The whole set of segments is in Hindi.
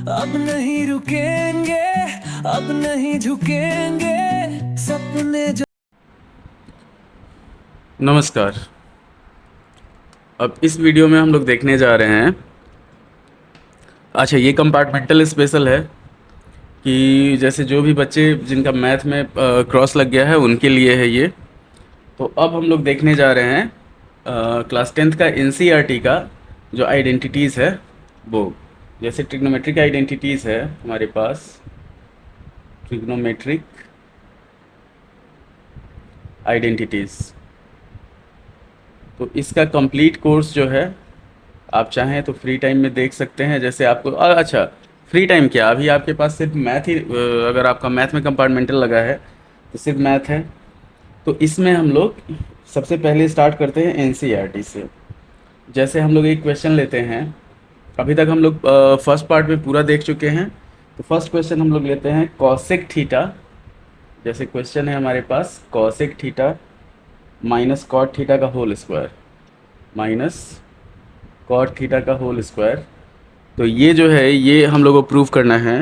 अब नहीं रुकेंगे, अब नहीं झुकेंगे, सपने जो। नमस्कार। अब इस वीडियो में हम लोग देखने जा रहे हैं। अच्छा, ये कंपार्टमेंटल स्पेशल है कि जैसे जो भी बच्चे जिनका मैथ में क्रॉस लग गया है उनके लिए है ये। तो अब हम लोग देखने जा रहे हैं क्लास 10th का एनसीईआरटी का जो आइडेंटिटीज़ है वो। जैसे ट्रिग्नोमेट्रिक आइडेंटिटीज़ है हमारे पास, ट्रिग्नोमेट्रिक आइडेंटिटीज़। तो इसका कंप्लीट कोर्स जो है आप चाहें तो फ्री टाइम में देख सकते हैं। जैसे आपको अच्छा, फ्री टाइम क्या, अभी आपके पास सिर्फ मैथ ही अगर आपका मैथ में कंपार्टमेंटल लगा है तो सिर्फ मैथ है। तो इसमें हम लोग सबसे पहले स्टार्ट करते हैं एनसीईआरटी से। जैसे हम लोग एक क्वेश्चन लेते हैं। अभी तक हम लोग फर्स्ट पार्ट में पूरा देख चुके हैं। तो फर्स्ट क्वेश्चन हम लोग लेते हैं कॉसेक थीटा। जैसे क्वेश्चन है हमारे पास cosec theta minus cot theta का whole square, minus cot theta का होल स्क्वायर। तो ये जो है ये हम लोग को प्रूव करना है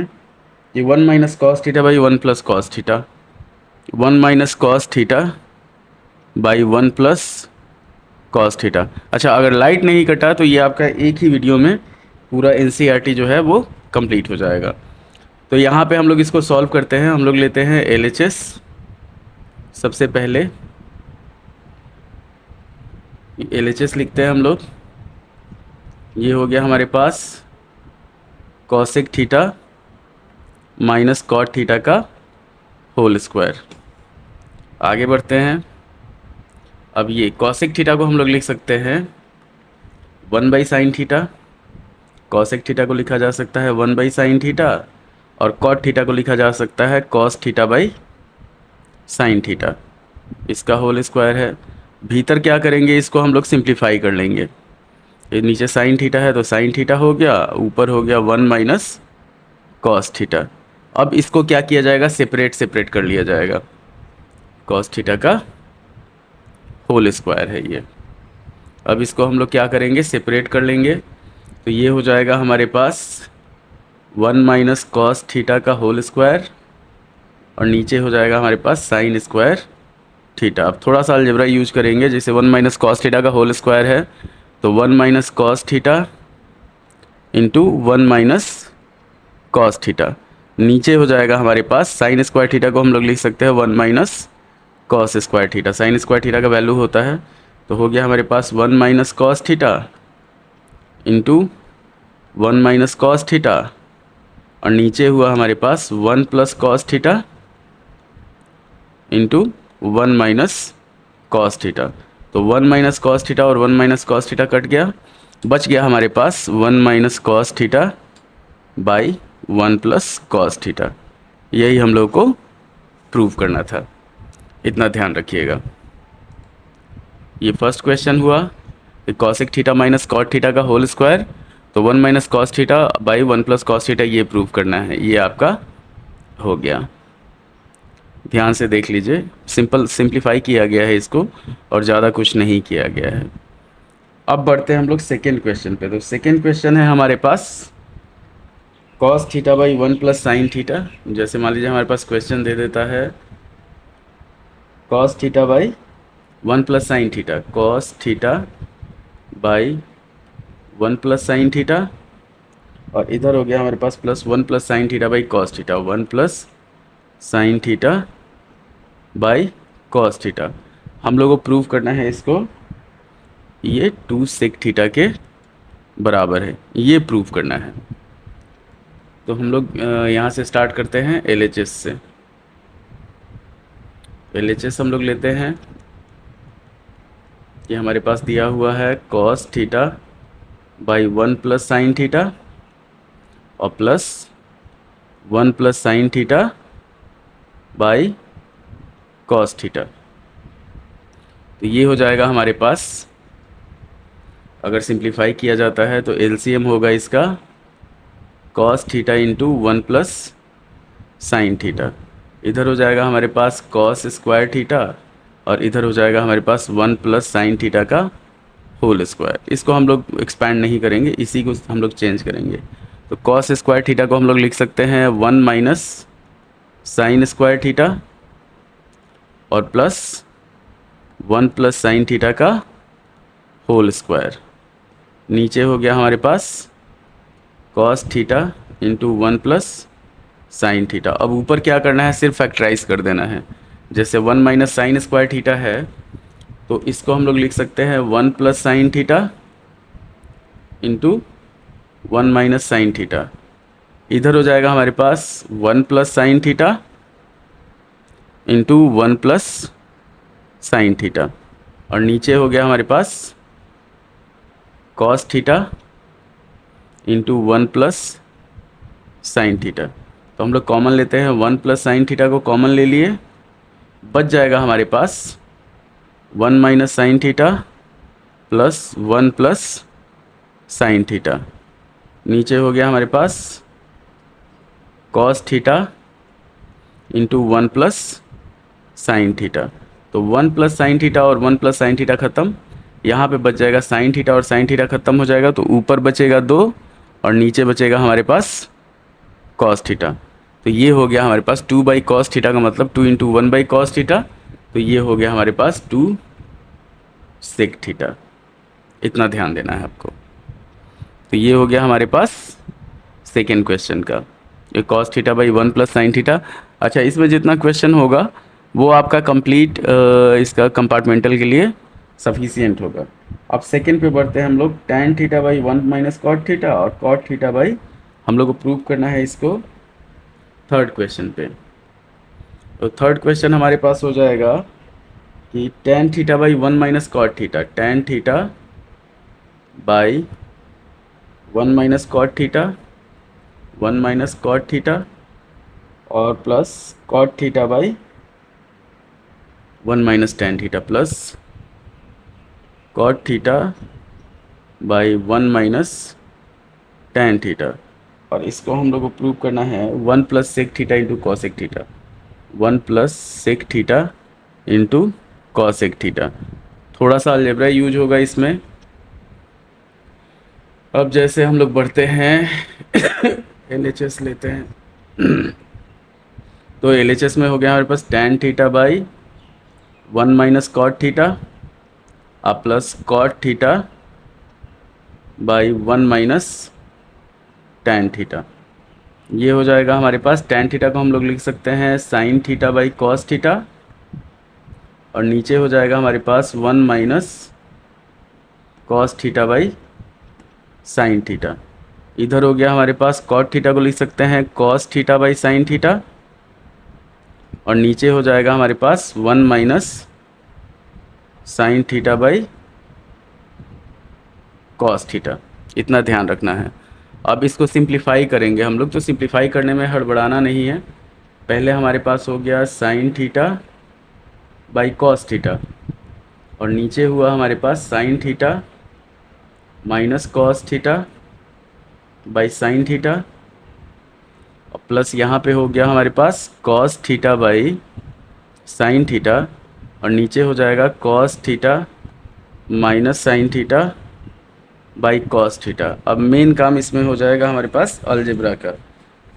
कि 1 minus cos theta by 1 plus cos theta, 1 minus cos theta by 1 plus cos theta. अच्छा, अगर लाइट नहीं कटा तो ये आपका एक ही वीडियो में पूरा एनसीईआरटी जो है वो कंप्लीट हो जाएगा। तो यहाँ पे हम लोग इसको सॉल्व करते हैं। हम लोग लेते हैं एलएचएस। सबसे पहले एलएचएस लिखते हैं हम लोग। ये हो गया हमारे पास cosec theta minus cot theta का होल स्क्वायर। आगे बढ़ते हैं। अब ये कॉसेक थीटा को हम लोग लिख सकते हैं 1 by sine theta. Cosec theta को लिखा जा सकता है 1 बाई साइन थीटा, और कॉट थीटा को लिखा जा सकता है cos theta by sine theta. इसका होल स्क्वायर है। भीतर क्या करेंगे, इसको हम लोग सिंप्लीफाई कर लेंगे। ये नीचे साइन थीटा है तो साइन थीटा हो गया, ऊपर हो गया 1 माइनस कॉस थीटा। अब इसको क्या किया जाएगा, सेपरेट कर लिया जाएगा। कॉस थीटा का होल स्क्वायर है ये। अब इसको हम लोग क्या करेंगे, सेपरेट कर लेंगे। तो ये हो जाएगा हमारे पास 1 माइनस कॉस थीटा का होल स्क्वायर, और नीचे हो जाएगा हमारे पास साइन स्क्वायर थीटा। अब थोड़ा सा अलजेब्रा यूज करेंगे। जैसे 1 माइनस कॉस थीटा का होल स्क्वायर है तो 1 minus cos theta into 1 minus cos theta. नीचे हो जाएगा हमारे पास साइन स्क्वायर थीटा को हम लोग लिख सकते हैं 1 minus cos square theta. Sign square theta का वैल्यू होता है, तो हो गया हमारे पास 1 minus cos theta into 1 minus cos theta, और नीचे हुआ हमारे पास 1 plus cos theta into 1 minus cos theta. तो 1 माइनस कॉस थीटा और 1 माइनस कॉस थीटा कट गया, बच गया हमारे पास 1 minus cos theta by 1 plus cos theta. यही हम लोग को प्रूव करना था, इतना ध्यान रखिएगा। ये फर्स्ट क्वेश्चन हुआ कि cosec theta minus cot theta का होल स्क्वायर, तो 1 minus cos theta by 1 plus cos theta ये प्रूव करना है। ये आपका हो गया। ध्यान से देख लीजिए, सिंप्लीफाई किया गया है इसको, और ज़्यादा कुछ नहीं किया गया है। अब बढ़ते हैं हम लोग सेकेंड क्वेश्चन पे। तो सेकेंड क्वेश्चन है हमारे पास cos theta by 1 plus sine theta. जैसे मान लीजिए हमारे पास क्वेश्चन दे देता है cos theta by 1 plus sine theta, cos theta by 1 plus sine theta, और इधर हो गया हमारे पास plus 1 plus sine theta by cos theta, 1 plus sine theta by cos theta. हम लोग को प्रूव करना है इसको, ये 2 सेक थीटा के बराबर है, ये प्रूव करना है। तो हम लोग यहाँ से स्टार्ट करते हैं एलएचएस से। एलएचएस हम लोग लेते हैं। ये हमारे पास दिया हुआ है cos theta by 1 plus sine theta और plus 1 plus sine theta by cos theta. तो ये हो जाएगा हमारे पास, अगर सिंप्लीफाई किया जाता है तो एलसीएम होगा इसका cos theta into 1 plus sine theta. इधर हो जाएगा हमारे पास कॉस स्क्वायर थीटा, और इधर हो जाएगा हमारे पास 1 प्लस साइन थीटा का होल स्क्वायर। इसको हम लोग एक्सपैंड नहीं करेंगे, इसी को हम लोग चेंज करेंगे। तो कॉस स्क्वायर थीटा को हम लोग लिख सकते हैं 1 माइनस साइन स्क्वायर थीटा और प्लस 1 प्लस साइन थीटा का होल स्क्वायर। नीचे हो गया हमारे पास cos theta into 1 plus sine theta. अब ऊपर क्या करना है, सिर्फ फैक्टराइज कर देना है। जैसे 1 माइनस साइन स्क्वायर थीटा है तो इसको हम लोग लिख सकते हैं 1 plus sine theta into 1 minus sine theta. इधर हो जाएगा हमारे पास 1 plus sine theta into 1 plus sine theta और नीचे हो गया हमारे पास cos theta into 1 plus sine theta. तो हम लोग कॉमन लेते हैं, 1 प्लस साइन थीटा को कॉमन ले लिए, बच जाएगा हमारे पास 1 minus sine theta plus 1 plus sine theta. नीचे हो गया हमारे पास cos theta into 1 plus sine theta. तो 1 प्लस साइन थीटा और 1 प्लस साइन थीटा ख़त्म, यहाँ पे बच जाएगा साइन थीटा और साइन थीटा ख़त्म हो जाएगा, तो ऊपर बचेगा 2 और नीचे बचेगा हमारे पास कॉस थीटा। तो ये हो गया हमारे पास 2 बाई कॉस थीटा का मतलब 2 इंटू 1 बाई कॉस थीटा। तो ये हो गया हमारे पास 2 सेक थीटा। इतना ध्यान देना है आपको। तो ये हो गया हमारे पास सेकेंड क्वेश्चन का, ये cos theta by 1 plus sine theta. अच्छा, इसमें जितना क्वेश्चन होगा वो आपका कंप्लीट इसका कंपार्टमेंटल के लिए सफिशियंट होगा। अब सेकेंड पे बढ़ते हैं हम लोग, tan theta by 1 minus cot theta और कॉट थीटा बाई, हम लोग को प्रूव करना है इसको थर्ड क्वेश्चन पे। तो थर्ड क्वेश्चन हमारे पास हो जाएगा कि tan theta by 1 minus cot theta, tan theta by 1 minus cot theta, 1 minus cot theta और plus cot theta by 1 minus tan theta plus cot theta by 1 minus tan theta. और इसको हम लोग को प्रूव करना है 1 plus sec theta into cosec theta, 1 plus sec theta into cosec theta. थोड़ा सा अलजेब्रा यूज होगा इसमें। अब जैसे हम लोग बढ़ते हैं LHS लेते हैं तो LHS में हो गया हमारे पास tan theta by 1 minus cot theta और plus cot theta by 1 minus tan theta. ये हो जाएगा हमारे पास, tan थीटा को हम लोग लिख सकते हैं sign theta by cos theta और नीचे हो जाएगा हमारे पास 1 minus cos theta by sine theta. इधर हो गया हमारे पास कॉट थीटा को लिख सकते हैं cos theta by sine theta और नीचे हो जाएगा हमारे पास 1 minus sine theta by cos theta. इतना ध्यान रखना है। अब इसको सिंप्लीफाई करेंगे हम लोग, तो सिंप्लीफाई करने में हड़बड़ाना नहीं है। पहले हमारे पास हो गया sine theta by cos theta और नीचे हुआ हमारे पास sine theta minus cos theta by sine theta और प्लस यहाँ पे हो गया हमारे पास cos theta by sine theta और नीचे हो जाएगा cos theta minus sine theta by cos theta. अब मेन काम इसमें हो जाएगा हमारे पास अलजेब्रा का।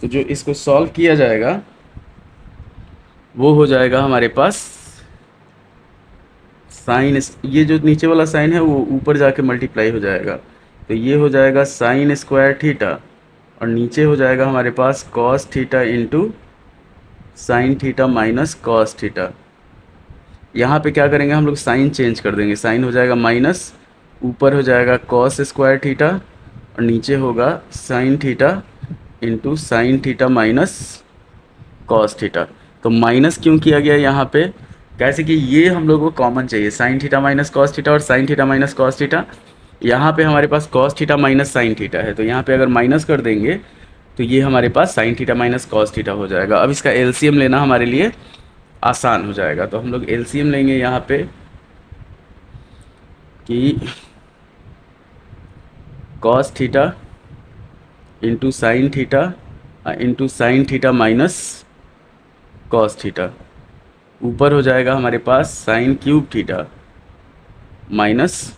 तो जो इसको सॉल्व किया जाएगा वो हो जाएगा हमारे पास साइन, ये जो नीचे वाला साइन है वो ऊपर जाके मल्टीप्लाई हो जाएगा, तो ये हो जाएगा साइन स्क्वायर थीटा और नीचे हो जाएगा हमारे पास cos theta into sine theta minus cos theta. यहाँ पे क्या करेंगे हम लोग, साइन चेंज कर देंगे, साइन हो जाएगा माइनस, ऊपर हो जाएगा कॉस स्क्वायर थीटा और नीचे होगा sign theta into sine theta minus cos theta. तो माइनस क्यों किया गया यहाँ पे, कैसे कि ये हम लोग को कॉमन चाहिए, sine theta minus cos theta और sine theta minus cos theta. यहाँ पे हमारे पास cos theta minus sine theta है, तो यहाँ पे अगर माइनस कर देंगे तो ये हमारे पास sine theta minus cos theta हो जाएगा। अब इसका एलसीएम लेना हमारे लिए आसान हो जाएगा, तो हम लोग एलसीएम लेंगे यहाँ पे कि cos theta into sine theta minus cos theta, ऊपर हो जाएगा हमारे पास sine cube theta minus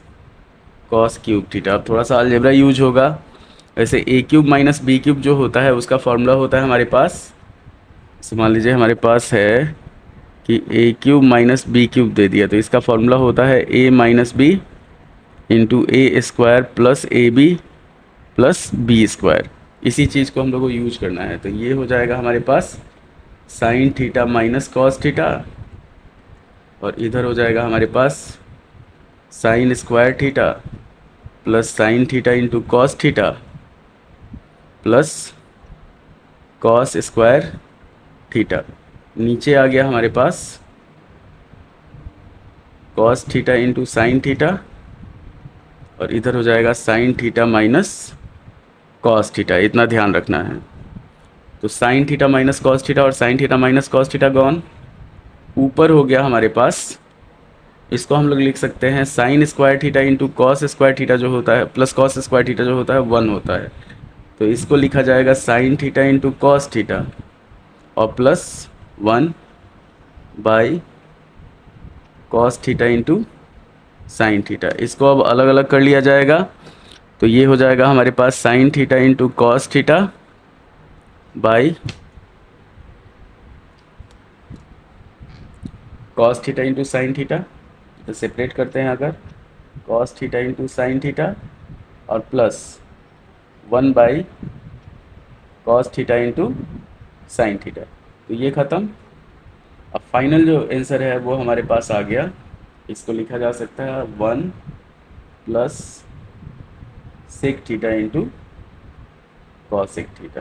cos cube theta. अब थोड़ा सा अलजेब्रा यूज होगा, वैसे A cube minus B cube जो होता है उसका फॉर्मूला होता है हमारे पास, मान लीजिए हमारे पास है कि A cube minus B cube दे दिया, तो इसका फॉर्मूला होता है A minus B into A square plus A B plus B square. इसी चीज़ को हम लोग को यूज करना है। तो ये हो जाएगा हमारे पास sine theta minus cos theta, और इधर हो जाएगा हमारे पास sine square theta plus sine theta into cos theta plus cos square theta. नीचे आ गया हमारे पास cos theta into sine theta, और इधर हो जाएगा sine theta minus cos theta. इतना ध्यान रखना है। तो sine theta minus cos theta और sine theta minus cos theta gone. ऊपर हो गया हमारे पास, इसको हम लोग लिख सकते हैं sine square theta into cos square theta जो होता है प्लस कॉस स्क्वायर थीटा जो होता है 1 होता है। तो इसको लिखा जाएगा sine theta into cos theta और plus 1 by cos theta into sine theta. इसको अब अलग अलग कर लिया जाएगा। तो ये हो जाएगा हमारे पास sine theta into cos theta by cos theta into sine theta. तो सेपरेट करते हैं अगर, cos theta into sine theta और plus 1 by cos theta into sine theta. तो ये ख़त्म। अब फाइनल जो आंसर है वो हमारे पास आ गया। इसको लिखा जा सकता है 1 plus sec theta into cosec theta.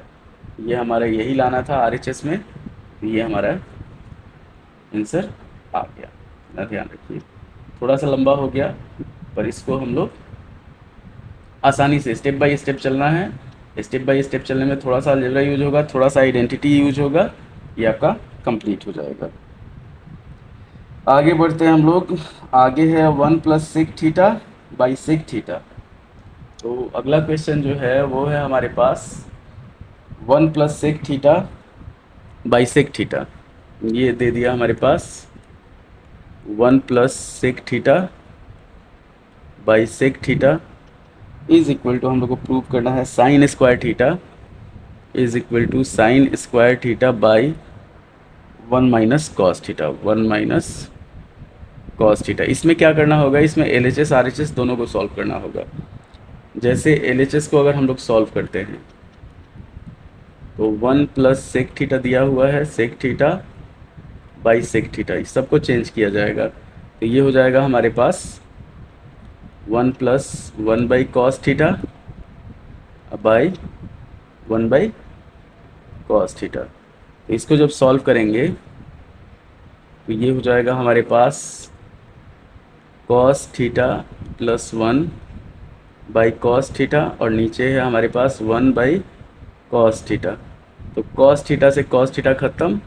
ये हमारा यही लाना था RHS में। तो ये हमारा आंसर आ गया। ना ध्यान रखिए, थोड़ा सा लंबा हो गया, पर इसको हम लोग आसानी से स्टेप बाय स्टेप चलना है। स्टेप बाय स्टेप चलने में थोड़ा सा अलजेब्रा यूज होगा, थोड़ा सा आइडेंटिटी यूज होगा, ये आपका कंप्लीट हो जाएगा। आगे बढ़ते हैं हम लोग। आगे है 1 plus sec theta by sec theta. तो अगला क्वेश्चन जो है वो है हमारे पास 1 plus sec theta by sec theta. ये दे दिया हमारे पास 1 plus sec theta by sec theta is equal to, हम लोग को प्रूव करना है sine square theta is equal to sine square theta by 1 minus cos theta, 1 minus cos theta. इसमें क्या करना होगा, इसमें LHS RHS दोनों को सॉल्व करना होगा। जैसे LHS को अगर हम लोग सॉल्व करते हैं तो 1 प्लस सेक थीटा दिया हुआ है, sec theta by sec theta, इस सबको चेंज किया जाएगा। तो ये हो जाएगा हमारे पास 1 plus 1 by cos theta by 1 by cos theta. तो इसको जब सॉल्व करेंगे तो ये हो जाएगा हमारे पास cos theta plus 1 by cos theta, और नीचे है हमारे पास 1 बाई कॉस थीटा। तो कॉस थीटा से कॉस थीटा ख़त्म,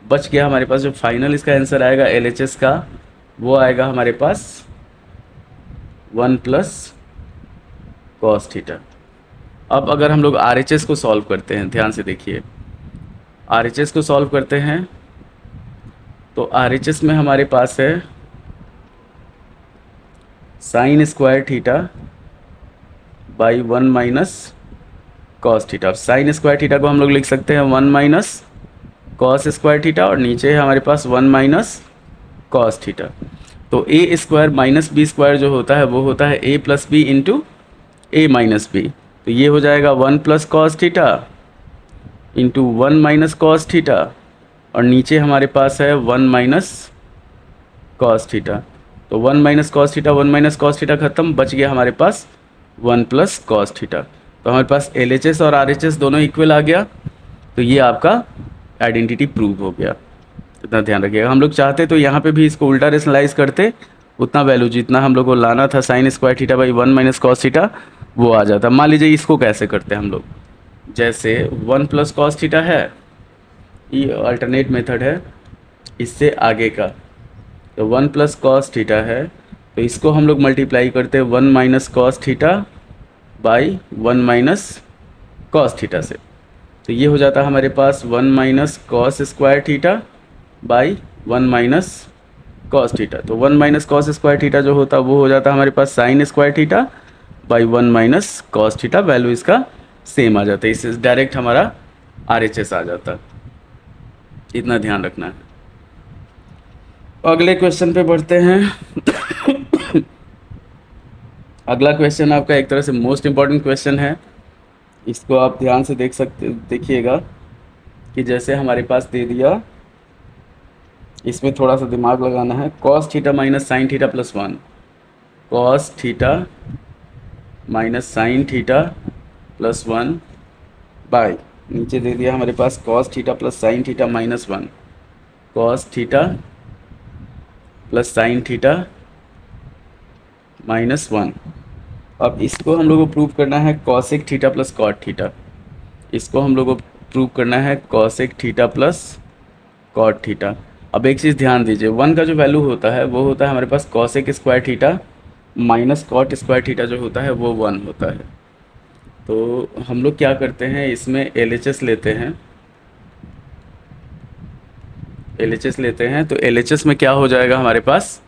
बच गया हमारे पास जो फाइनल इसका आंसर आएगा LHS का, वो आएगा हमारे पास 1 प्लस कॉस थीटा। अब अगर हम लोग RHS को सॉल्व करते हैं, ध्यान से देखिए, RHS को सॉल्व करते हैं तो RHS में हमारे पास है sine square theta by 1 minus cos theta. Sign square theta को हम लोग लिख सकते हैं 1 माइनस कॉस स्क्वायर थीटा, और नीचे है हमारे पास 1 माइनस कॉस थीटा। तो ए स्क्वायर माइनस बी स्क्वायर जो होता है वो होता है ए प्लस बी इंटू ए माइनस बी। तो ये हो जाएगा 1 plus cos theta into 1 minus cos theta, और नीचे हमारे पास है 1 माइनस कॉस थीटा। तो 1 minus cos theta 1 minus cos theta ख़त्म, बच गया हमारे पास 1 प्लस कॉस थीटा। तो हमारे पास LHS और RHS दोनों इक्वल आ गया। तो ये आपका आइडेंटिटी प्रूव हो गया। इतना ध्यान रखिएगा। हम लोग चाहते तो यहाँ पे भी इसको उल्टा रेशनलाइज करते, उतना वैल्यू जितना हम लोग को लाना था sign square theta by 1 minus cos theta वो आ जाता। मान लीजिए इसको कैसे करते हैं हम लोग, जैसे 1 प्लस कॉस थीटा है, ये अल्टरनेट मेथड है इससे आगे का। तो 1 प्लस कॉस थीटा है, तो इसको हम लोग मल्टीप्लाई करते हैं 1 minus cos theta by 1 minus cos theta से। तो ये हो जाता है हमारे पास 1 minus cos square theta by 1 minus cos theta. तो 1 माइनस कॉस स्क्वायर थीटा जो होता है वो हो जाता है हमारे पास sine square theta by 1 minus cos theta. Value इसका सेम आ जाता है, इससे डायरेक्ट हमारा RHS आ जाता। इतना ध्यान रखना है। अगले क्वेश्चन पे बढ़ते हैं। अगला क्वेश्चन आपका एक तरह से मोस्ट इम्पॉर्टेंट क्वेश्चन है। इसको आप ध्यान से देखिएगा कि जैसे हमारे पास दे दिया, इसमें थोड़ा सा दिमाग लगाना है। Cos theta minus sine theta plus 1, cos theta minus sine theta plus 1 by, नीचे दे दिया हमारे पास cos theta plus sine theta minus 1, cos theta plus sine theta minus 1। अब इसको हम लोग को प्रूव करना है cosec theta plus cot theta. इसको हम लोग को प्रूव करना है cosec theta plus cot theta. अब एक चीज़ ध्यान दीजिए, 1 का जो वैल्यू होता है वो होता है हमारे पास cosec square theta minus cot square theta जो होता है वो 1 होता है। तो हम लोग क्या करते हैं, इसमें LHS लेते हैं। LHS लेते हैं तो LHS में क्या हो जाएगा हमारे पास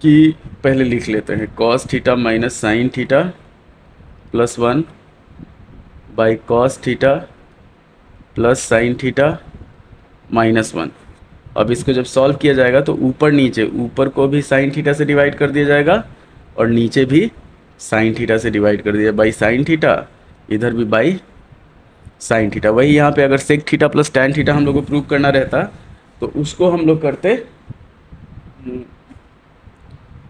कि पहले लिख लेते हैं cos theta minus sine theta plus 1 by cos theta plus sine theta minus 1। अब इसको जब सॉल्व किया जाएगा तो ऊपर नीचे, ऊपर को भी साइन थीटा से डिवाइड कर दिया जाएगा और नीचे भी साइन थीटा से डिवाइड कर दिया बाई साइन थीटा, इधर भी बाई साइन थीटा। वही यहाँ पे अगर sec theta plus tan theta हम लोग को प्रूव करना रहता तो उसको हम लोग करते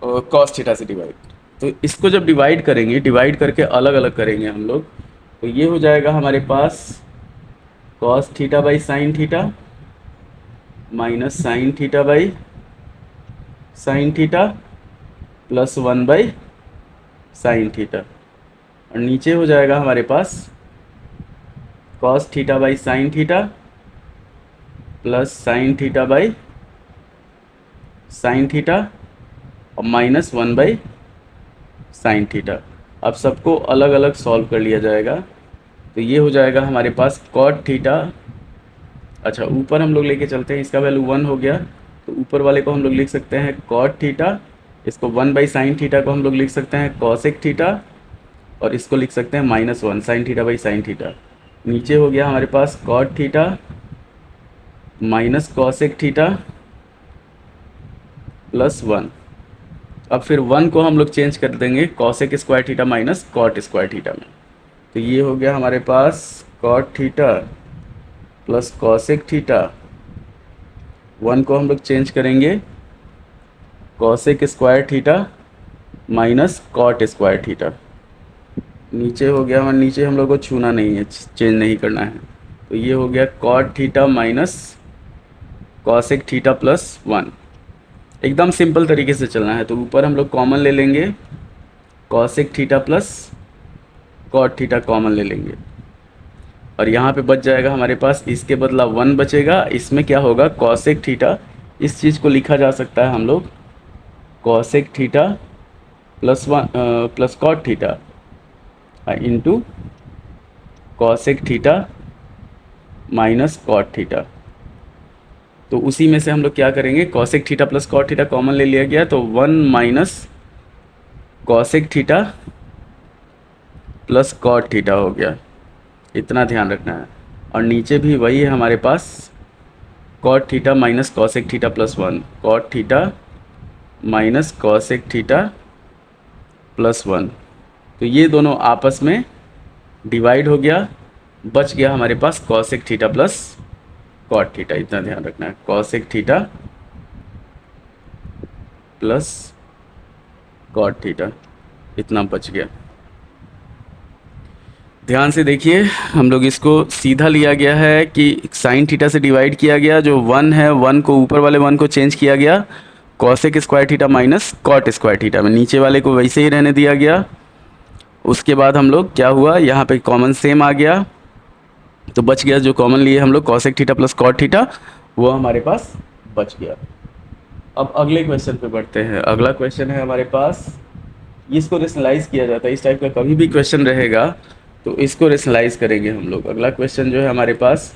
कॉस थीटा से डिवाइड। तो इसको जब डिवाइड करेंगे, डिवाइड करके अलग अलग करेंगे हम लोग, तो ये हो जाएगा हमारे पास cos theta by sine theta minus sine theta by sine theta plus 1 by sine theta, और नीचे हो जाएगा हमारे पास cos theta by sine theta plus sine theta by sine theta और माइनस 1 बाई साइन थीटा। अब सबको अलग अलग सॉल्व कर लिया जाएगा तो ये हो जाएगा हमारे पास कॉट थीटा। अच्छा, ऊपर हम लोग लेके चलते हैं, इसका वैल्यू 1 हो गया तो ऊपर वाले को हम लोग लिख सकते हैं कॉट थीटा, इसको 1 बाई साइन थीटा को हम लोग लिख सकते हैं कॉसेक थीटा, और इसको लिख सकते हैं minus 1 sine theta by sine theta. नीचे हो गया हमारे पास cot theta minus cosec theta plus 1। अब फिर 1 को हम लोग चेंज कर देंगे cosec square theta minus cot square theta में, तो ये हो गया हमारे पास cot theta plus cosec theta. 1 को हम लोग चेंज करेंगे cosec square theta minus cot square theta. नीचे हो गया, हमारे नीचे हम लोग को छूना नहीं है, चेंज नहीं करना है, तो ये हो गया cot theta minus cosec theta plus 1। एकदम सिंपल तरीके से चलना है, तो ऊपर हम लोग कॉमन ले लेंगे cosec theta plus cot theta common ले लेंगे, और यहाँ पे बच जाएगा हमारे पास, इसके बदला 1 बचेगा। इसमें क्या होगा कॉसेक थीटा, इस चीज़ को लिखा जा सकता है हम लोग cosec theta plus 1 plus cot theta into cosec theta minus cot theta. तो उसी में से हम लोग क्या करेंगे, cosec theta plus cot theta common ले लिया गया तो 1 minus cosec theta plus cot theta हो गया। इतना ध्यान रखना है, और नीचे भी वही है हमारे पास cot theta minus cosec theta plus 1, cot theta minus cosec theta plus 1। तो ये दोनों आपस में डिवाइड हो गया, बच गया हमारे पास cosec theta plus cot theta. इतना ध्यान रखना है, cosec theta plus cot theta, इतना बच गया। ध्यान से देखिए, हम लोग इसको सीधा लिया गया है कि साइन थीटा से डिवाइड किया गया, जो 1 है 1 को ऊपर वाले 1 को चेंज किया गया cosec square theta minus cot square theta में, नीचे वाले को वैसे ही रहने दिया गया। उसके बाद हम लोग क्या हुआ, यहाँ पे कॉमन सेम आ गया तो बच गया, जो कॉमन लिए हम लोग cosec theta plus cot theta वो हमारे पास बच गया। अब अगले क्वेश्चन पे बढ़ते हैं। अगला क्वेश्चन है हमारे पास, इसको रेशनलाइज किया जाता है, इस टाइप का कभी भी क्वेश्चन रहेगा तो इसको रेशनलाइज करेंगे हम लोग। अगला क्वेश्चन जो है हमारे पास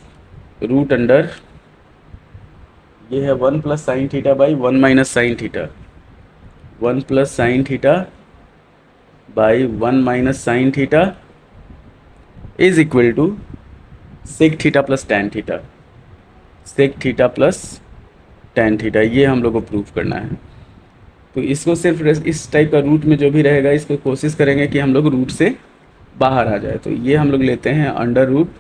रूट अंडर, ये है 1 plus sine theta by 1 minus sine theta, 1 plus sine theta by 1 minus sine theta is equal to sec theta plus tan theta, sec theta plus tan theta, ये हम लोग को प्रूफ करना है। तो इसको सिर्फ इस टाइप का रूट में जो भी रहेगा इसको कोशिश करेंगे कि हम लोग रूट से बाहर आ जाए। तो ये हम लोग लेते हैं under root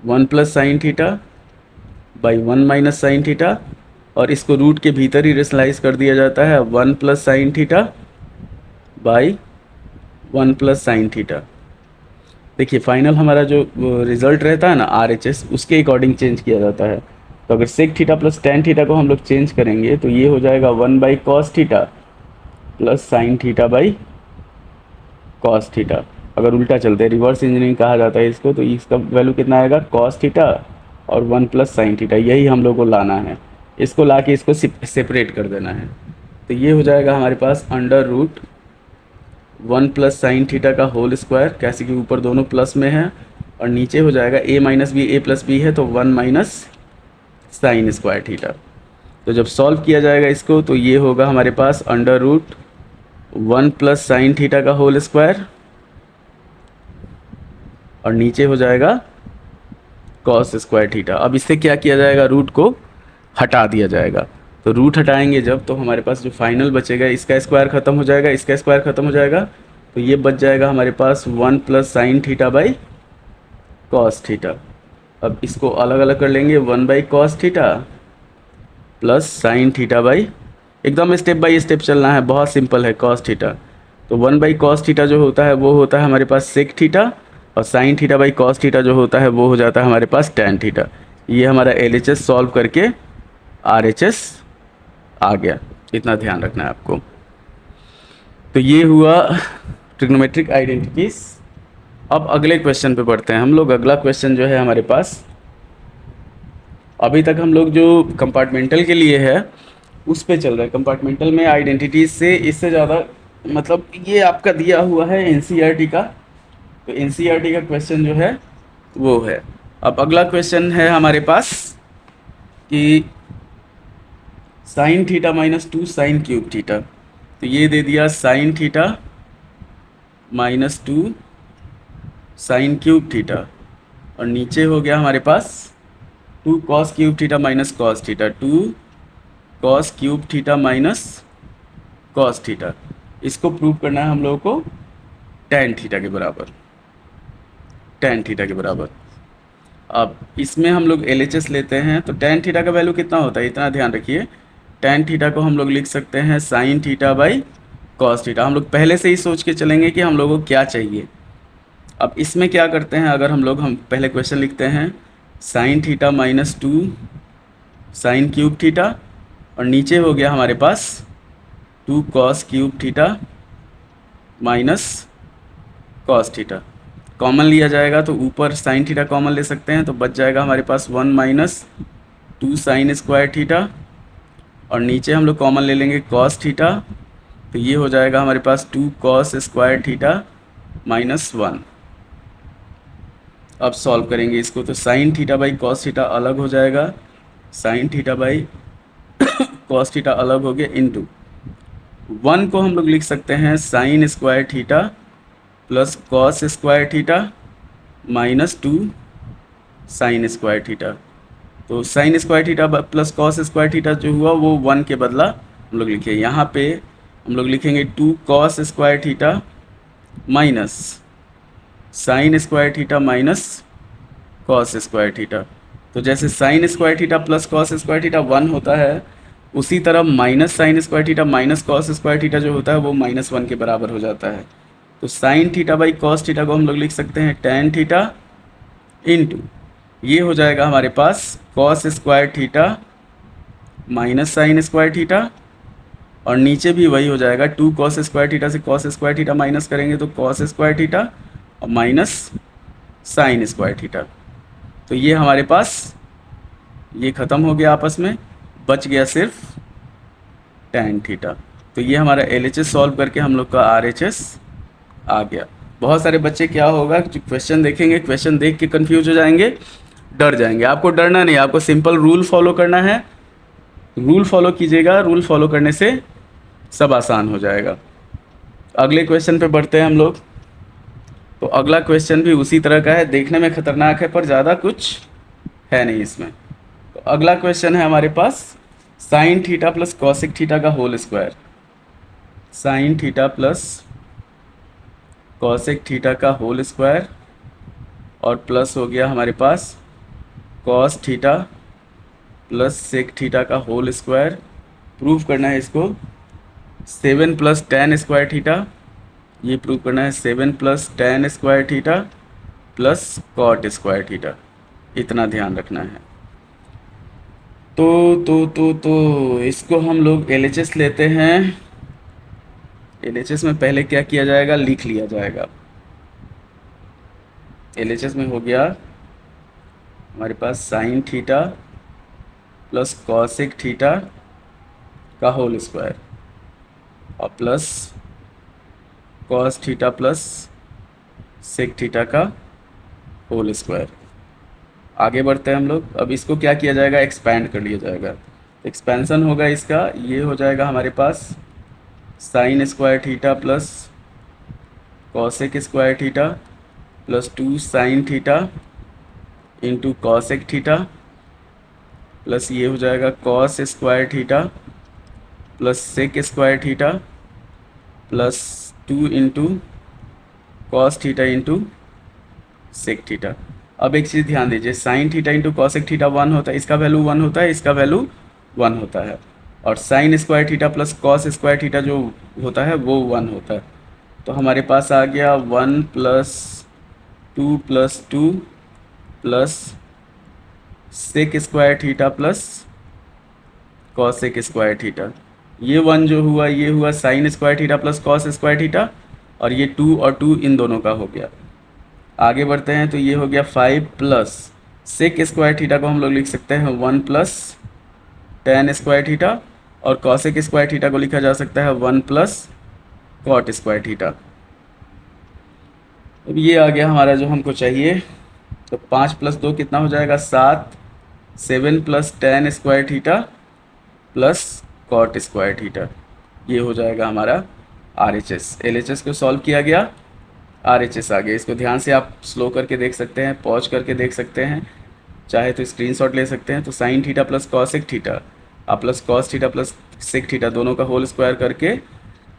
1 plus sine theta by 1 minus sine theta, और इसको रूट के भीतर ही रेशनलाइज कर दिया जाता है 1 plus sine theta by 1 plus sine theta. देखिए फाइनल हमारा जो रिजल्ट रहता है ना RHS, उसके अकॉर्डिंग चेंज किया जाता है। तो अगर sec theta plus tan theta को हम लोग चेंज करेंगे तो ये हो जाएगा 1 by cos theta plus sine theta by cos theta. अगर उल्टा चलते हैं, रिवर्स इंजीनियरिंग कहा जाता है इसको, तो इसका वैल्यू कितना आएगा कॉस थीटा और 1 प्लस साइन थीटा, यही हम लोग को लाना है। इसको ला के इसको सेपरेट कर देना है। तो ये हो जाएगा हमारे पास under root 1 plus sine theta का होल स्क्वायर, कैसे कि ऊपर दोनों प्लस में है, और नीचे हो जाएगा a minus b, a plus b है तो 1 माइनस साइन स्क्वायर थीटा। तो जब सॉल्व किया जाएगा इसको तो ये होगा हमारे पास under root 1 plus sine theta का होल स्क्वायर, और नीचे हो जाएगा कॉस स्क्वायर थीटा। अब इससे क्या किया जाएगा, रूट को हटा दिया जाएगा। तो रूट हटाएंगे जब, तो हमारे पास जो फाइनल बचेगा, इसका स्क्वायर ख़त्म हो जाएगा, इसका स्क्वायर ख़त्म हो जाएगा, तो ये बच जाएगा हमारे पास 1 plus sine theta by cos theta. अब इसको अलग अलग कर लेंगे, 1 by cos theta plus sine theta by, एकदम स्टेप बाई स्टेप चलना है, बहुत सिंपल है कॉस थीटा। तो 1 बाई कॉस थीटा जो होता है वो होता है हमारे पास सेक थीटा, और sine theta by cos theta जो होता है वो हो जाता है हमारे पास टैन थीटा। ये हमारा LHS सॉल्व करके RHS आ गया, इतना ध्यान रखना है आपको। तो ये हुआ ट्रिग्नोमेट्रिक आइडेंटिटीज। अब अगले क्वेश्चन पे बढ़ते हैं हम लोग। अगला क्वेश्चन जो है हमारे पास, अभी तक हम लोग जो कंपार्टमेंटल के लिए है उस पे चल रहा है। कंपार्टमेंटल में आइडेंटिटीज से इससे ज़्यादा, मतलब ये आपका दिया हुआ है NCERT का, तो NCERT का क्वेश्चन जो है वो है। अब अगला क्वेश्चन है हमारे पास कि sign theta minus 2 sign cube theta. तो ये दे दिया sign theta minus 2 sign cube theta, और नीचे हो गया हमारे पास 2 cos cube theta minus cos theta, 2 cos cube theta minus cos theta. इसको प्रूव करना है हम लोगों को टैन थीटा के बराबर, टैन थीटा के बराबर। अब इसमें हम लोग LHS लेते हैं, तो टैन थीटा का वैल्यू कितना होता है, इतना ध्यान रखिए। टैन थीटा को हम लोग लिख सकते हैं sign theta by cos theta. हम लोग पहले से ही सोच के चलेंगे कि हम लोगों को क्या चाहिए। अब इसमें क्या करते हैं, अगर हम पहले क्वेश्चन लिखते हैं sign theta minus 2 sign cube theta, और नीचे हो गया हमारे पास 2 cos cube theta minus cos theta. Common लिया जाएगा तो ऊपर साइन थीटा कॉमन ले सकते हैं, तो बच जाएगा हमारे पास 1 माइनस 2 साइन स्क्वायर थीटा, और नीचे हम लोग कॉमन ले लेंगे कॉस थीटा, तो ये हो जाएगा हमारे पास 2 कॉस स्क्वायर थीटा माइनस 1। अब सॉल्व करेंगे इसको, तो sine theta by cos theta अलग हो जाएगा, sine theta by cos theta अलग हो गया, इनटू 1 को हम लोग लिख सकते हैं sine square theta plus cos square theta minus 2 sine square theta. तो sine square theta plus cos square theta जो हुआ वो 1 के बदला हम लोग लिखे, यहाँ पे हम लोग लिखेंगे 2 cos square theta minus sine square theta minus cos square theta. तो जैसे sign square theta plus cos square theta 1 होता है, उसी तरह minus sine square theta minus cos square theta जो होता है वो -1 के बराबर हो जाता है। तो sine theta by cos theta को हम लोग लिख सकते हैं टैन थीटा, इनटू ये हो जाएगा हमारे पास cos square theta minus sine square theta, और नीचे भी वही हो जाएगा 2 कॉस स्क्वायर थीटा से कॉस स्क्वायर थीटा माइनस करेंगे तो कॉस स्क्वायर थीटा और माइनस साइन स्क्वायर थीटा। तो ये हमारे पास ये ख़त्म हो गया आपस में, बच गया सिर्फ टैन थीटा। तो ये हमारा LHS सॉल्व करके हम लोग का RHS आ गया। बहुत सारे बच्चे क्या होगा, जो क्वेश्चन देखेंगे, क्वेश्चन देख के कंफ्यूज हो जाएंगे, डर जाएंगे। आपको डरना नहीं, आपको सिंपल रूल फॉलो करना है। रूल फॉलो कीजिएगा, रूल फॉलो करने से सब आसान हो जाएगा। अगले क्वेश्चन पे बढ़ते हैं हम लोग। तो अगला क्वेश्चन भी उसी तरह का है, देखने में खतरनाक है पर ज़्यादा कुछ है नहीं इसमें। तो अगला क्वेश्चन है हमारे पास sine theta plus cosec theta का whole square. Sine theta plus cosec theta का होल स्क्वायर और प्लस हो गया हमारे पास cos theta plus sec theta का होल स्क्वायर। प्रूव करना है इसको 7 प्लस टेन स्क्वायर थीटा, ये प्रूव करना है 7 plus tan square theta plus cot square theta, इतना ध्यान रखना है। तो इसको हम लोग एलएचएस लेते हैं। एलएचएस में पहले क्या किया जाएगा, लिख लिया जाएगा। एलएचएस में हो गया हमारे पास sine theta plus cosec theta का होल स्क्वायर और plus cos theta plus sec theta का होल स्क्वायर। आगे बढ़ते हैं हम लोग। अब इसको क्या किया जाएगा, एक्सपैंड कर लिया जाएगा। एक्सपेंशन होगा इसका, ये हो जाएगा हमारे पास sine square theta plus cosec square theta plus 2 sine theta into cosec theta plus ये हो जाएगा cos square theta plus sec square theta plus 2 into cos theta into sec theta. अब एक चीज़ ध्यान दीजिए, sine theta into cosec theta 1 होता है, इसका वैल्यू 1 होता है, इसका वैल्यू 1 होता है, और sign square theta plus cos square theta जो होता है वो 1 होता है। तो हमारे पास आ गया 1 plus 2 plus 2 plus sec square theta plus cosec square theta. ये 1 जो हुआ ये हुआ sine square theta plus cos square theta, और ये 2 और 2 इन दोनों का हो गया। आगे बढ़ते हैं तो ये हो गया 5 प्लस सेक स्क्वायर थीटा को हम लोग लिख सकते हैं 1 प्लस टेन स्क्वायर थीटा, और कॉसेक स्क्वायर थीटा को लिखा जा सकता है 1 प्लस कॉट स्क्वायर थीटा। अब ये आ गया हमारा जो हमको चाहिए। तो 5 प्लस 2 कितना हो जाएगा 7, 7 plus tan square theta plus cot square theta, ये हो जाएगा हमारा आरएचएस। एलएचएस को सॉल्व किया गया, आरएचएस आ गया। इसको ध्यान से आप स्लो करके देख सकते हैं, पॉज करके देख सकते हैं, चाहे तो स्क्रीनशॉट ले सकते हैं। तो sine theta plus cosec theta और plus cos theta plus sec theta दोनों का होल स्क्वायर करके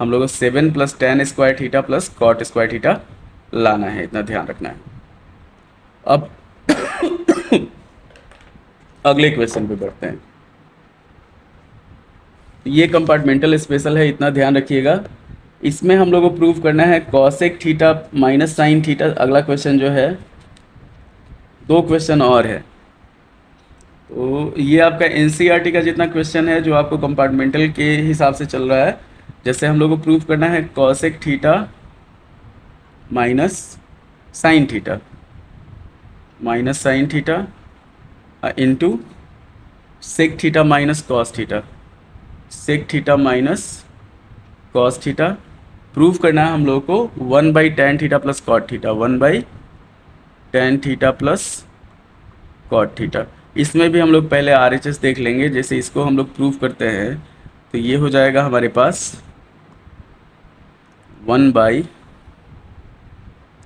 हम लोग को 7 plus tan square theta plus cot square theta लाना है, इतना ध्यान रखना है। अब अगले क्वेश्चन पे बढ़ते हैं। ये कंपार्टमेंटल स्पेशल है, इतना ध्यान रखिएगा। इसमें हम लोग को प्रूव करना है cosec theta minus sine theta. अगला क्वेश्चन जो है, 2 क्वेश्चन और है। तो ये आपका एनसीईआरटी का जितना क्वेश्चन है जो आपको कंपार्टमेंटल के हिसाब से चल रहा है, जैसे हम लोग को प्रूव करना है cosec theta minus sine theta into sec theta minus cos theta, sec theta minus cos theta. Prove करना है हम लोग को 1 by tan theta plus cot theta, 1 by tan theta plus cot theta. इसमें भी हम लोग पहले आरएचएस देख लेंगे। जैसे इसको हम लोग प्रूव करते हैं तो ये हो जाएगा हमारे पास 1 by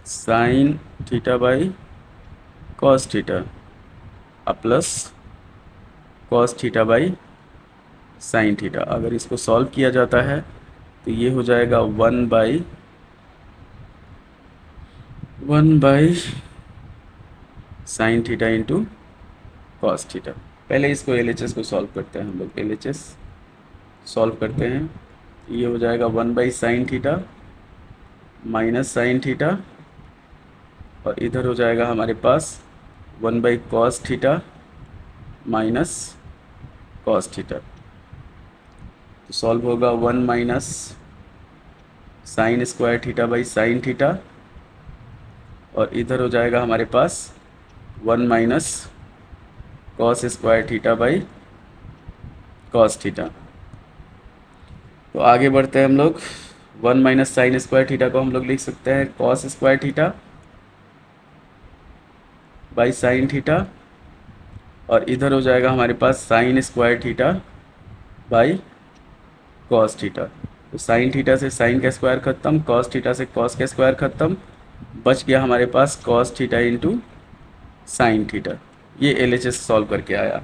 sine theta by cos theta plus cos theta by sine theta. अगर इसको सॉल्व किया जाता है तो ये हो जाएगा 1 by sine theta into cos theta. पहले इसको एलएचएस को सॉल्व करते हैं हम लोग। एलएचएस सॉल्व करते हैं, ये हो जाएगा 1 by sine theta minus sine theta, और इधर हो जाएगा हमारे पास 1 by cos theta minus cos theta. तो सॉल्व होगा 1 minus sine square theta by sine theta, और इधर हो जाएगा हमारे पास 1 minus cos square theta by cos theta. तो आगे बढ़ते हैं हम लोग। 1 माइनस साइन स्क्वायर थीटा को हम लोग लिख सकते हैं cos square theta by sine theta, और इधर हो जाएगा हमारे पास sine square theta by cos theta. तो साइन थीटा से साइन का स्क्वायर खत्म, कॉस थीटा से कॉस का स्क्वायर खत्म, बच गया हमारे पास cos theta into sine theta. ये LHS सॉल्व करके आया।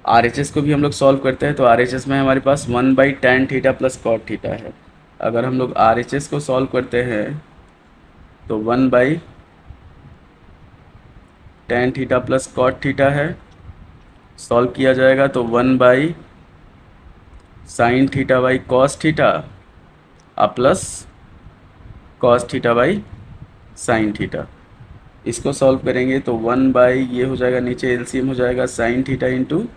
RHS को भी हम लोग सॉल्व करते हैं, तो RHS में हमारे पास 1/tan theta plus cot theta है। अगर हम लोग RHS को सॉल्व करते हैं तो 1/tan theta plus cot theta है, सॉल्व किया जाएगा तो 1/sin theta by cos theta plus cos theta by sine theta. इसको सॉल्व करेंगे तो 1 ये हो जाएगा, नीचे एलसीएम हो जाएगा sine theta into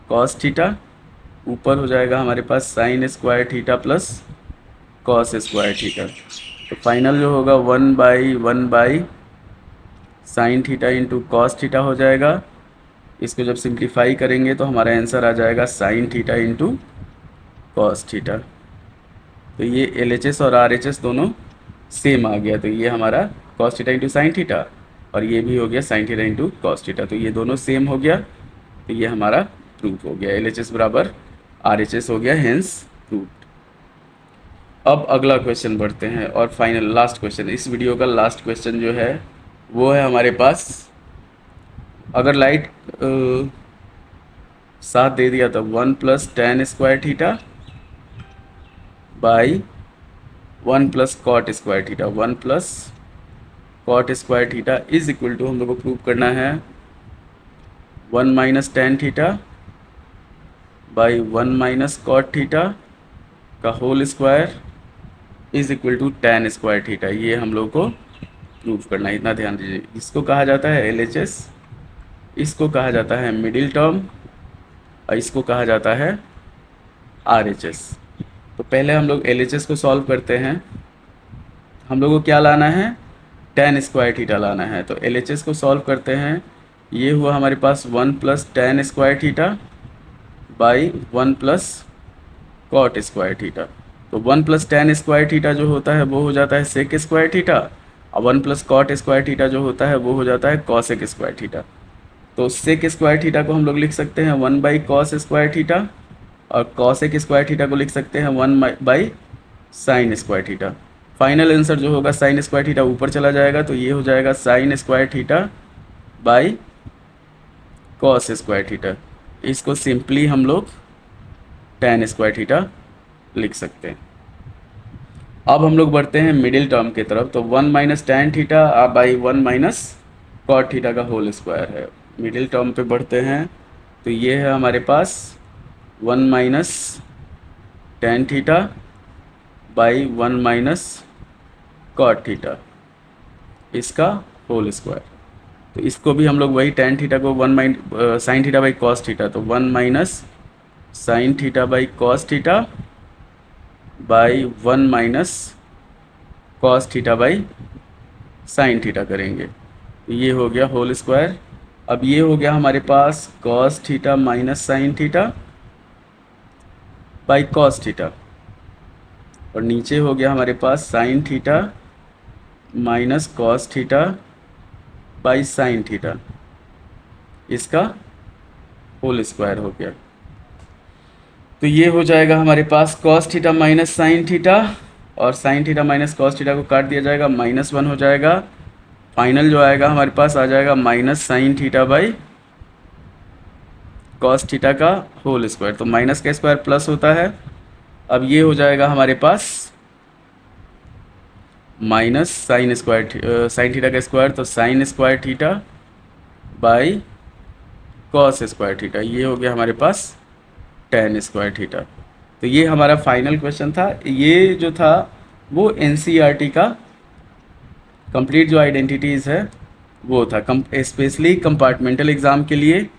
cos theta, ऊपर हो जाएगा हमारे पास sine square theta plus cos square theta. तो फाइनल जो होगा 1/1 sine theta into cos theta हो जाएगा। इसको जब सिंप्लीफाई करेंगे तो हमारा आंसर आ जाएगा sine theta into cos theta. तो ये LHS और RHS दोनों सेम आ गया, तो ये हमारा cos theta into sine theta और ये भी हो गया sine theta into cos theta, तो ये दोनों सेम हो गया। तो ये हमारा प्रूफ हो गया, LHS बराबर RHS हो गया, हेंस प्रूफ्ड। अब अगला क्वेश्चन बढ़ते हैं और फाइनल लास्ट क्वेश्चन, इस वीडियो का लास्ट क्वेश्चन जो है वो है हमारे पास, अगर लाइट साथ दे दिया तो 1+tan square theta by 1+cot square theta, 1+cot square theta is equal to, हम लोग को प्रूव करना है 1 - tan theta by 1 - cot theta का whole square is equal to tan square theta. ये हम लोग को प्रूव करना है, इतना ध्यान दीजिए। इसको कहा जाता है LHS, इसको कहा जाता है मिडिल टर्म और इसको कहा जाता है RHS। तो पहले हम लोग LHS को सॉल्व करते हैं। हम लोग को क्या लाना है, tan स्क्वायर थीटा लाना है। तो LHS को सॉल्व करते हैं, ये हुआ हमारे पास 1+tan square theta by 1+cot square theta. तो 1+tan स्क्वायर थीटा जो होता है वो हो जाता है सेक स्क्वायर थीटा और 1+cot स्क्वायर थीटा जो होता है वो हो जाता है कॉसेक स्क्वायर थीटा। तो सेक स्क्वायर थीटा को हम लोग लिख सकते हैं 1/cos स्क्वायर थीटा और कॉसेक स्क्वायर थीटा को लिख सकते हैं 1/sin square theta. Final answer जो होगा साइन स्क्वायर थीटा ऊपर चला जाएगा, तो ये हो जाएगा sign square theta by cos square theta. इसको सिंपली हम लोग tan स्क्वायर थीटा लिख सकते हैं। अब हम लोग बढ़ते हैं मिडिल टर्म की तरफ, तो 1 - tan theta by 1 - cot theta का होल स्क्वायर है। मिडिल टर्म पे बढ़ते हैं, तो ये है हमारे पास 1 - tan theta by 1 - cot theta, इसका होल स्क्वायर। तो इसको भी हम लोग वही tan थीटा को sin theta by cos theta, तो 1 - sin theta by cos theta by 1 - cos theta by sin theta करेंगे, तो ये हो गया होल स्क्वायर। अब ये हो गया हमारे पास cos theta minus sin theta by cos theta और नीचे हो गया हमारे पास sin theta minus cos theta by sin theta, इसका होल स्क्वायर हो गया। तो ये हो जाएगा हमारे पास cos theta minus sin theta और sin theta minus cos theta को काट दिया जाएगा, -1 हो जाएगा। फाइनल जो आएगा हमारे पास आ जाएगा -sin theta by cos theta का होल स्क्वायर। तो माइनस का स्क्वायर प्लस होता है। अब ये हो जाएगा हमारे पास माइनस sin थीटा का स्क्वायर, तो sin square theta by cos square theta, ये हो गया हमारे पास tan स्क्वायर थीटा। तो ये हमारा फाइनल क्वेश्चन था। ये जो था वो NCERT का कंप्लीट जो आइडेंटिटीज़ है वो था, स्पेशली कंपार्टमेंटल एग्ज़ाम के लिए,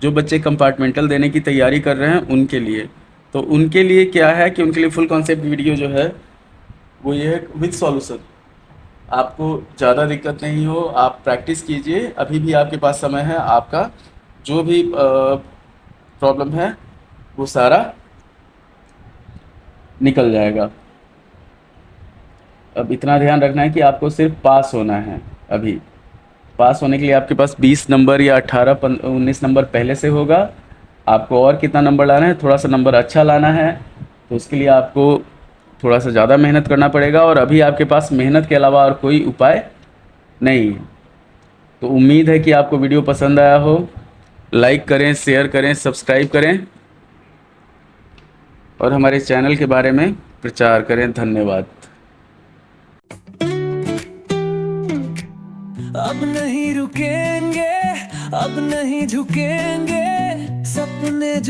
जो बच्चे कंपार्टमेंटल देने की तैयारी कर रहे हैं उनके लिए। तो उनके लिए क्या है कि उनके लिए फुल कॉन्सेप्ट वीडियो जो है वो ये है विद सॉल्यूशन। आपको ज़्यादा दिक्कत नहीं हो, आप प्रैक्टिस कीजिए, अभी भी आपके पास समय है, आपका जो भी प्रॉब्लम है वो सारा निकल जाएगा। अब इतना ध्यान रखना है कि आपको सिर्फ पास होना है। अभी पास होने के लिए आपके पास 20 नंबर या 18-19 नंबर पहले से होगा। आपको और कितना नंबर लाना है, थोड़ा सा नंबर अच्छा लाना है, तो उसके लिए आपको थोड़ा सा ज़्यादा मेहनत करना पड़ेगा, और अभी आपके पास मेहनत के अलावा और कोई उपाय नहीं है। तो उम्मीद है कि आपको वीडियो पसंद आया हो। लाइक करें, शेयर करें, सब्सक्राइब करें और हमारे चैनल के बारे में प्रचार करें। धन्यवाद। अब नहीं रुकेंगे, अब नहीं झुकेंगे, सपने जो